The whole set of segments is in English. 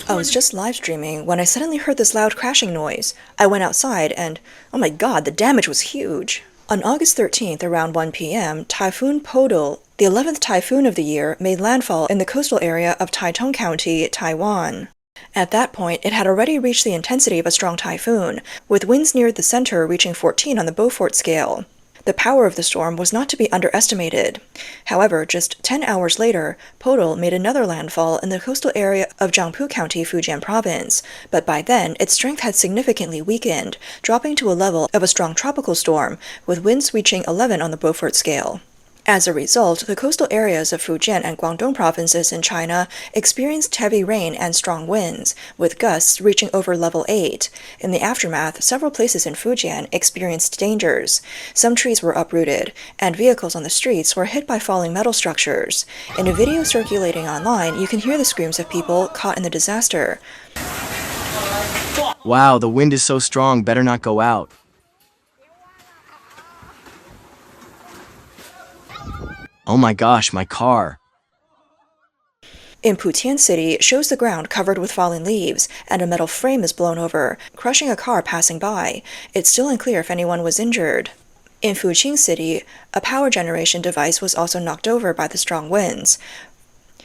I was just live streaming when I suddenly heard this loud crashing noise. I went outside and, oh my god, the damage was huge. On August 13th, around 1 p.m., Typhoon Podul, the 11th typhoon of the year, made landfall in the coastal area of Taitung County, Taiwan. At that point, it had already reached the intensity of a strong typhoon, with winds near the center reaching 14 on the Beaufort scale. The power of the storm was not to be underestimated. However, just 10 hours later, Podul made another landfall in the coastal area of Zhangpu County, Fujian Province, but by then, its strength had significantly weakened, dropping to a level of a strong tropical storm, with winds reaching 11 on the Beaufort scale. As a result, the coastal areas of Fujian and Guangdong provinces in China experienced heavy rain and strong winds, with gusts reaching over level 8. In the aftermath, several places in Fujian experienced dangers. Some trees were uprooted, and vehicles on the streets were hit by falling metal structures. In a video circulating online, you can hear the screams of people caught in the disaster. Wow, the wind is so strong, better not go out. Oh my gosh, my car. In Putian City, shows the ground covered with fallen leaves, and a metal frame is blown over, crushing a car passing by. It's still unclear if anyone was injured. In Fujian City, a power generation device was also knocked over by the strong winds.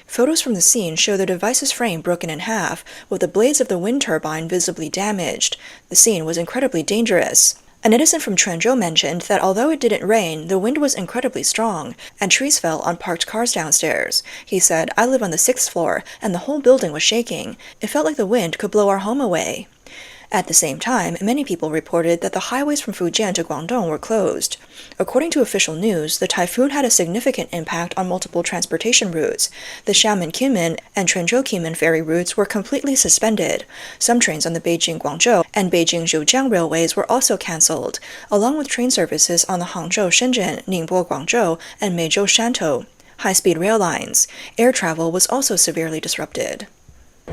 Photos from the scene show the device's frame broken in half, with the blades of the wind turbine visibly damaged. The scene was incredibly dangerous. A netizen from Quanzhou mentioned that although it didn't rain, the wind was incredibly strong, and trees fell on parked cars downstairs. He said, "I live on the 6th floor, and the whole building was shaking. It felt like the wind could blow our home away." At the same time, many people reported that the highways from Fujian to Guangdong were closed. According to official news, the typhoon had a significant impact on multiple transportation routes. The Xiamen-Kinmen and Quanzhou-Kinmen ferry routes were completely suspended. Some trains on the Beijing-Guangzhou and Beijing-Zhejiang railways were also cancelled, along with train services on the Hangzhou-Shenzhen, Ningbo-Guangzhou, and Meizhou-Shantou high-speed rail lines. Air travel was also severely disrupted.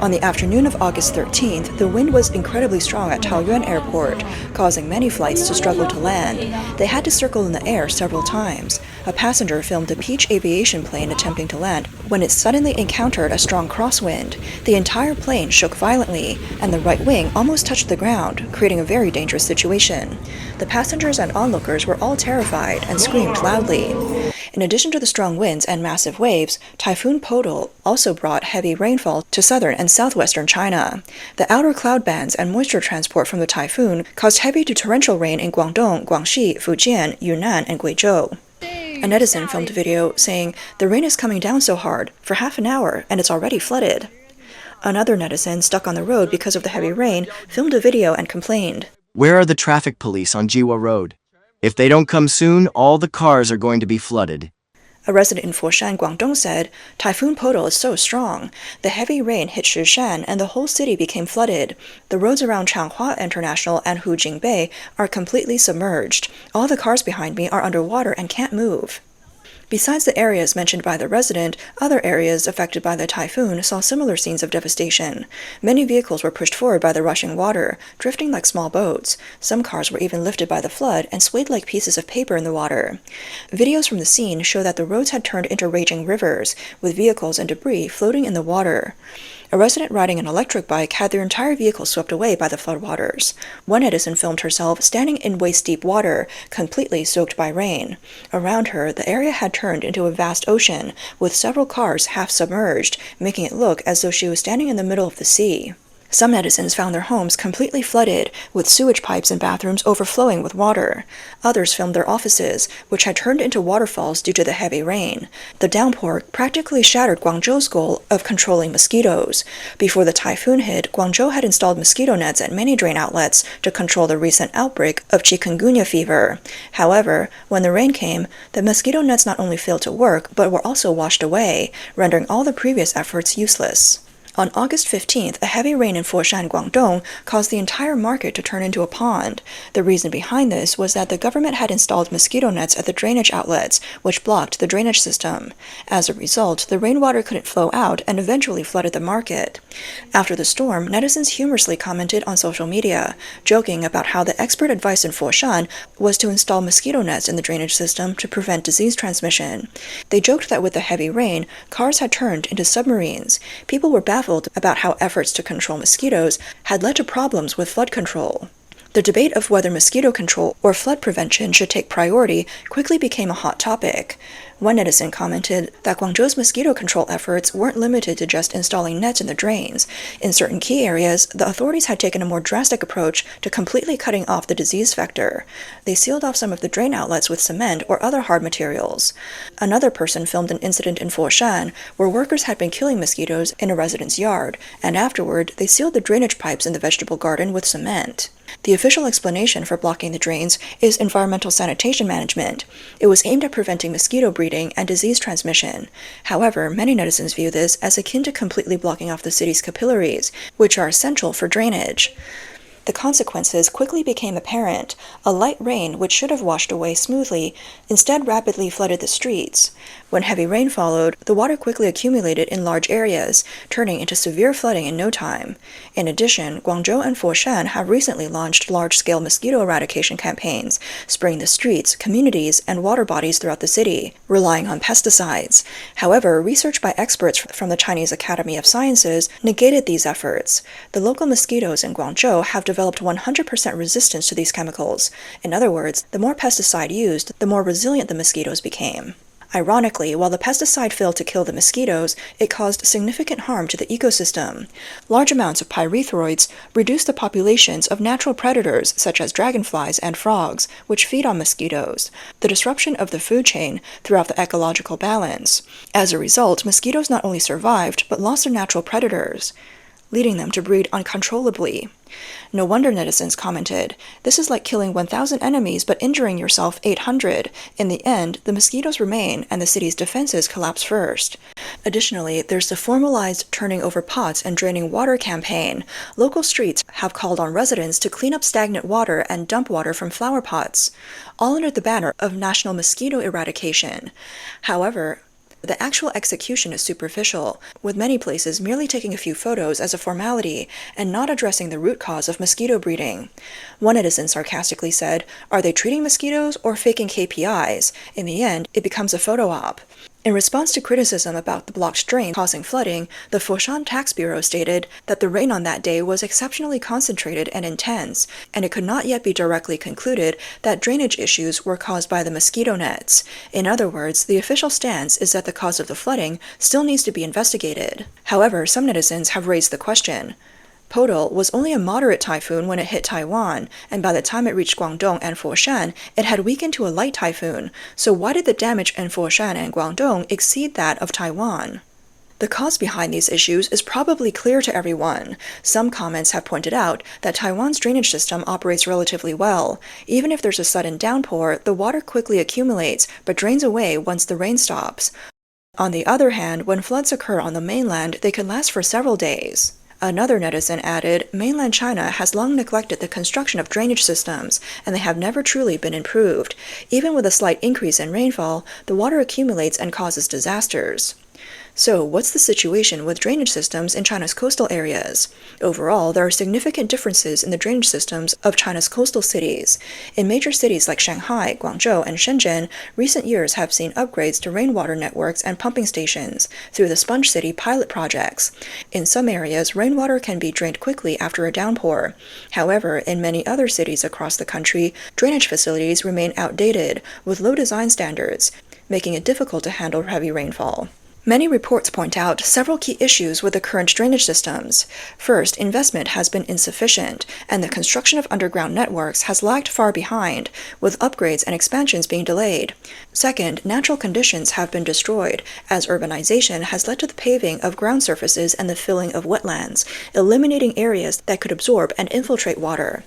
On the afternoon of August 13th, the wind was incredibly strong at Taoyuan Airport, causing many flights to struggle to land. They had to circle in the air several times. A passenger filmed a Peach aviation plane attempting to land when it suddenly encountered a strong crosswind. The entire plane shook violently, and the right wing almost touched the ground, creating a very dangerous situation. The passengers and onlookers were all terrified and screamed loudly. In addition to the strong winds and massive waves, Typhoon Podul also brought heavy rainfall to southern and southwestern China. The outer cloud bands and moisture transport from the typhoon caused heavy to torrential rain in Guangdong, Guangxi, Fujian, Yunnan, and Guizhou. A netizen filmed a video saying, "The rain is coming down so hard, for half an hour, and it's already flooded." Another netizen, stuck on the road because of the heavy rain, filmed a video and complained, Where are the traffic police on Jiwa Road? If they don't come soon, all the cars are going to be flooded. A resident in Foshan, Guangdong said, "Typhoon Podul is so strong. The heavy rain hit Shishan and the whole city became flooded. The roads around Changhua International and Hujing Bay are completely submerged. All the cars behind me are underwater and can't move." Besides the areas mentioned by the resident, other areas affected by the typhoon saw similar scenes of devastation. Many vehicles were pushed forward by the rushing water, drifting like small boats. Some cars were even lifted by the flood and swayed like pieces of paper in the water. Videos from the scene show that the roads had turned into raging rivers, with vehicles and debris floating in the water. A resident riding an electric bike had their entire vehicle swept away by the floodwaters. One netizen filmed herself standing in waist-deep water, completely soaked by rain. Around her, the area had turned into a vast ocean, with several cars half submerged, making it look as though she was standing in the middle of the sea. Some netizens found their homes completely flooded, with sewage pipes and bathrooms overflowing with water. Others filmed their offices, which had turned into waterfalls due to the heavy rain. The downpour practically shattered Guangzhou's goal of controlling mosquitoes. Before the typhoon hit, Guangzhou had installed mosquito nets at many drain outlets to control the recent outbreak of chikungunya fever. However, when the rain came, the mosquito nets not only failed to work, but were also washed away, rendering all the previous efforts useless. On August 15th, a heavy rain in Foshan, Guangdong caused the entire market to turn into a pond. The reason behind this was that the government had installed mosquito nets at the drainage outlets, which blocked the drainage system. As a result, the rainwater couldn't flow out and eventually flooded the market. After the storm, netizens humorously commented on social media, joking about how the expert advice in Foshan was to install mosquito nets in the drainage system to prevent disease transmission. They joked that with the heavy rain, cars had turned into submarines. People were baffled baffled about how efforts to control mosquitoes had led to problems with flood control. The debate of whether mosquito control or flood prevention should take priority quickly became a hot topic. One netizen commented that Guangzhou's mosquito control efforts weren't limited to just installing nets in the drains. In certain key areas, the authorities had taken a more drastic approach to completely cutting off the disease vector. They sealed off some of the drain outlets with cement or other hard materials. Another person filmed an incident in Foshan where workers had been killing mosquitoes in a resident's yard, and afterward they sealed the drainage pipes in the vegetable garden with cement. The official explanation for blocking the drains is environmental sanitation management. It was aimed at preventing mosquito breeding and disease transmission. However, many netizens view this as akin to completely blocking off the city's capillaries, which are essential for drainage. The consequences quickly became apparent. A light rain, which should have washed away smoothly, instead rapidly flooded the streets. When heavy rain followed, the water quickly accumulated in large areas, turning into severe flooding in no time. In addition, Guangzhou and Foshan have recently launched large-scale mosquito eradication campaigns, spraying the streets, communities, and water bodies throughout the city, relying on pesticides. However, research by experts from the Chinese Academy of Sciences negated these efforts. The local mosquitoes in Guangzhou have developed 100% resistance to these chemicals. In other words, the more pesticide used, the more resilient the mosquitoes became. Ironically, while the pesticide failed to kill the mosquitoes, it caused significant harm to the ecosystem. Large amounts of pyrethroids reduce the populations of natural predators such as dragonflies and frogs, which feed on mosquitoes, the disruption of the food chain throughout the ecological balance. As a result, mosquitoes not only survived, but lost their natural predators, leading them to breed uncontrollably. No wonder netizens commented, "This is like killing 1,000 enemies but injuring yourself 800. In the end, the mosquitoes remain and the city's defenses collapse first." Additionally, there's the formalized turning over pots and draining water campaign. Local streets have called on residents to clean up stagnant water and dump water from flower pots, all under the banner of national mosquito eradication. However, the actual execution is superficial, with many places merely taking a few photos as a formality and not addressing the root cause of mosquito breeding. One netizen sarcastically said, "Are they treating mosquitoes or faking KPIs? In the end, it becomes a photo op." In response to criticism about the blocked drain causing flooding, the Foshan Tax Bureau stated that the rain on that day was exceptionally concentrated and intense, and it could not yet be directly concluded that drainage issues were caused by the mosquito nets. In other words, the official stance is that the cause of the flooding still needs to be investigated. However, some netizens have raised the question. Podul was only a moderate typhoon when it hit Taiwan, and by the time it reached Guangdong and Foshan, it had weakened to a light typhoon. So why did the damage in Foshan and Guangdong exceed that of Taiwan? The cause behind these issues is probably clear to everyone. Some comments have pointed out that Taiwan's drainage system operates relatively well. Even if there's a sudden downpour, the water quickly accumulates, but drains away once the rain stops. On the other hand, when floods occur on the mainland, they can last for several days. Another netizen added, mainland China has long neglected the construction of drainage systems, and they have never truly been improved. Even with a slight increase in rainfall, the water accumulates and causes disasters. So, what's the situation with drainage systems in China's coastal areas? Overall, there are significant differences in the drainage systems of China's coastal cities. In major cities like Shanghai, Guangzhou, and Shenzhen, recent years have seen upgrades to rainwater networks and pumping stations through the Sponge City pilot projects. In some areas, rainwater can be drained quickly after a downpour. However, in many other cities across the country, drainage facilities remain outdated, with low design standards, making it difficult to handle heavy rainfall. Many reports point out several key issues with the current drainage systems. First, investment has been insufficient, and the construction of underground networks has lagged far behind, with upgrades and expansions being delayed. Second, natural conditions have been destroyed, as urbanization has led to the paving of ground surfaces and the filling of wetlands, eliminating areas that could absorb and infiltrate water.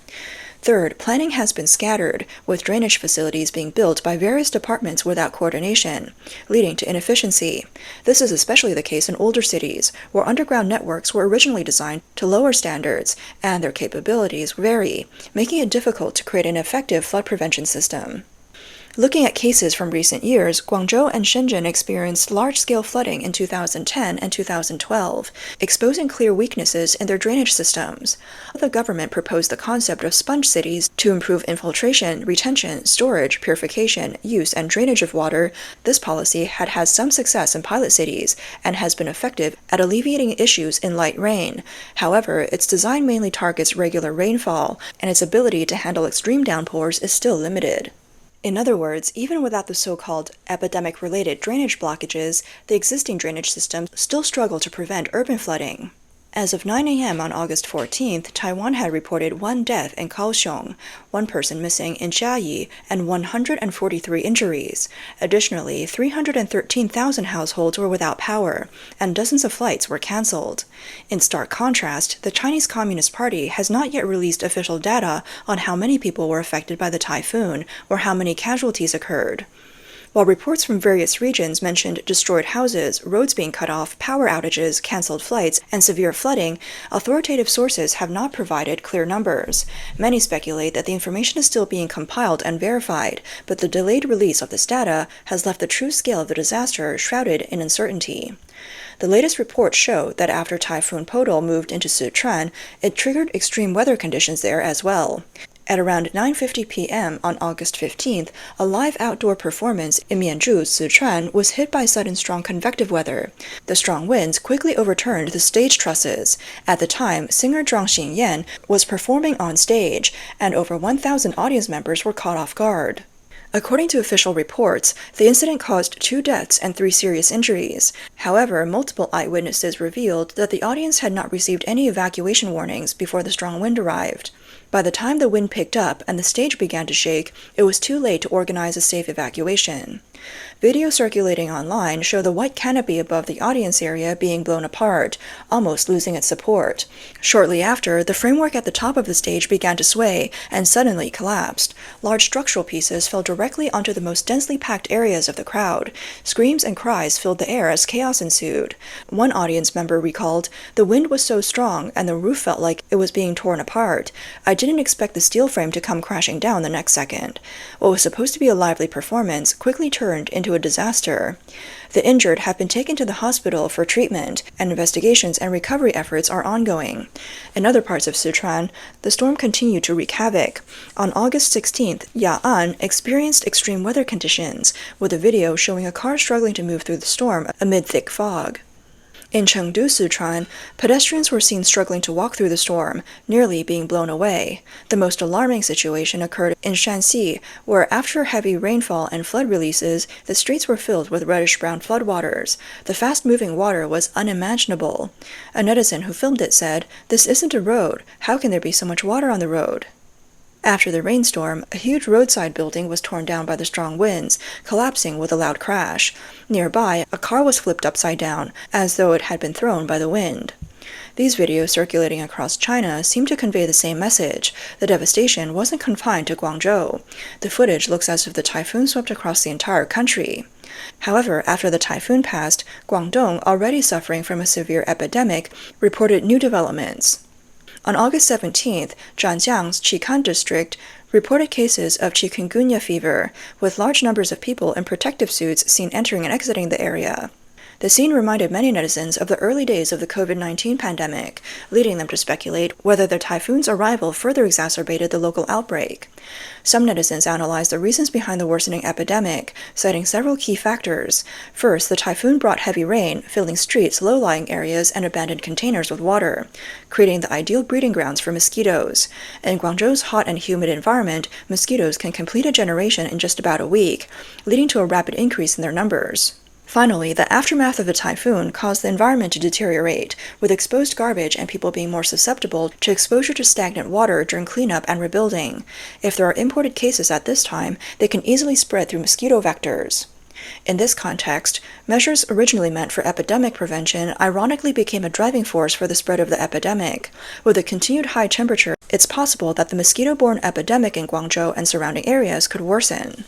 Third, planning has been scattered, with drainage facilities being built by various departments without coordination, leading to inefficiency. This is especially the case in older cities, where underground networks were originally designed to lower standards, and their capabilities vary, making it difficult to create an effective flood prevention system. Looking at cases from recent years, Guangzhou and Shenzhen experienced large-scale flooding in 2010 and 2012, exposing clear weaknesses in their drainage systems. The government proposed the concept of sponge cities to improve infiltration, retention, storage, purification, use, and drainage of water. This policy had had some success in pilot cities and has been effective at alleviating issues in light rain. However, its design mainly targets regular rainfall, and its ability to handle extreme downpours is still limited. In other words, even without the so-called epidemic-related drainage blockages, the existing drainage systems still struggle to prevent urban flooding. As of 9 a.m. on August 14th, Taiwan had reported 1 death in Kaohsiung, 1 person missing in Jiayi, and 143 injuries. Additionally, 313,000 households were without power, and dozens of flights were cancelled. In stark contrast, the Chinese Communist Party has not yet released official data on how many people were affected by the typhoon or how many casualties occurred. While reports from various regions mentioned destroyed houses, roads being cut off, power outages, cancelled flights, and severe flooding, authoritative sources have not provided clear numbers. Many speculate that the information is still being compiled and verified, but the delayed release of this data has left the true scale of the disaster shrouded in uncertainty. The latest reports show that after Typhoon Podul moved into Sichuan, it triggered extreme weather conditions there as well. At around 9:50 p.m. on August 15th, a live outdoor performance in Mianzhu, Sichuan, was hit by sudden strong convective weather. The strong winds quickly overturned the stage trusses. At the time, singer Zhang Xinyan was performing on stage, and over 1,000 audience members were caught off guard. According to official reports, the incident caused 2 deaths and 3 serious injuries. However, multiple eyewitnesses revealed that the audience had not received any evacuation warnings before the strong wind arrived. By the time the wind picked up and the stage began to shake, it was too late to organize a safe evacuation. Video circulating online show the white canopy above the audience area being blown apart, almost losing its support. Shortly after, the framework at the top of the stage began to sway and suddenly collapsed. Large structural pieces fell directly onto the most densely packed areas of the crowd. Screams and cries filled the air as chaos ensued. One audience member recalled, "The wind was so strong and the roof felt like it was being torn apart. I didn't expect the steel frame to come crashing down the next second." What was supposed to be a lively performance quickly turned into a disaster. The injured have been taken to the hospital for treatment, and investigations and recovery efforts are ongoing. In other parts of Sichuan, the storm continued to wreak havoc. On August 16th, Ya'an experienced extreme weather conditions, with a video showing a car struggling to move through the storm amid thick fog. In Chengdu, Sichuan, pedestrians were seen struggling to walk through the storm, nearly being blown away. The most alarming situation occurred in Shanxi, where after heavy rainfall and flood releases, the streets were filled with reddish-brown floodwaters. The fast-moving water was unimaginable. A netizen who filmed it said, "This isn't a road. How can there be so much water on the road?" After the rainstorm, a huge roadside building was torn down by the strong winds, collapsing with a loud crash. Nearby, a car was flipped upside down, as though it had been thrown by the wind. These videos circulating across China seem to convey the same message. The devastation wasn't confined to Guangzhou. The footage looks as if the typhoon swept across the entire country. However, after the typhoon passed, Guangdong, already suffering from a severe epidemic, reported new developments. On August 17th, Zhanjiang's Qikan district reported cases of chikungunya fever, with large numbers of people in protective suits seen entering and exiting the area. The scene reminded many netizens of the early days of the COVID-19 pandemic, leading them to speculate whether the typhoon's arrival further exacerbated the local outbreak. Some netizens analyzed the reasons behind the worsening epidemic, citing several key factors. First, the typhoon brought heavy rain, filling streets, low-lying areas, and abandoned containers with water, creating the ideal breeding grounds for mosquitoes. In Guangzhou's hot and humid environment, mosquitoes can complete a generation in just about a week, leading to a rapid increase in their numbers. Finally, the aftermath of the typhoon caused the environment to deteriorate, with exposed garbage and people being more susceptible to exposure to stagnant water during cleanup and rebuilding. If there are imported cases at this time, they can easily spread through mosquito vectors. In this context, measures originally meant for epidemic prevention ironically became a driving force for the spread of the epidemic. With a continued high temperature, it's possible that the mosquito-borne epidemic in Guangzhou and surrounding areas could worsen.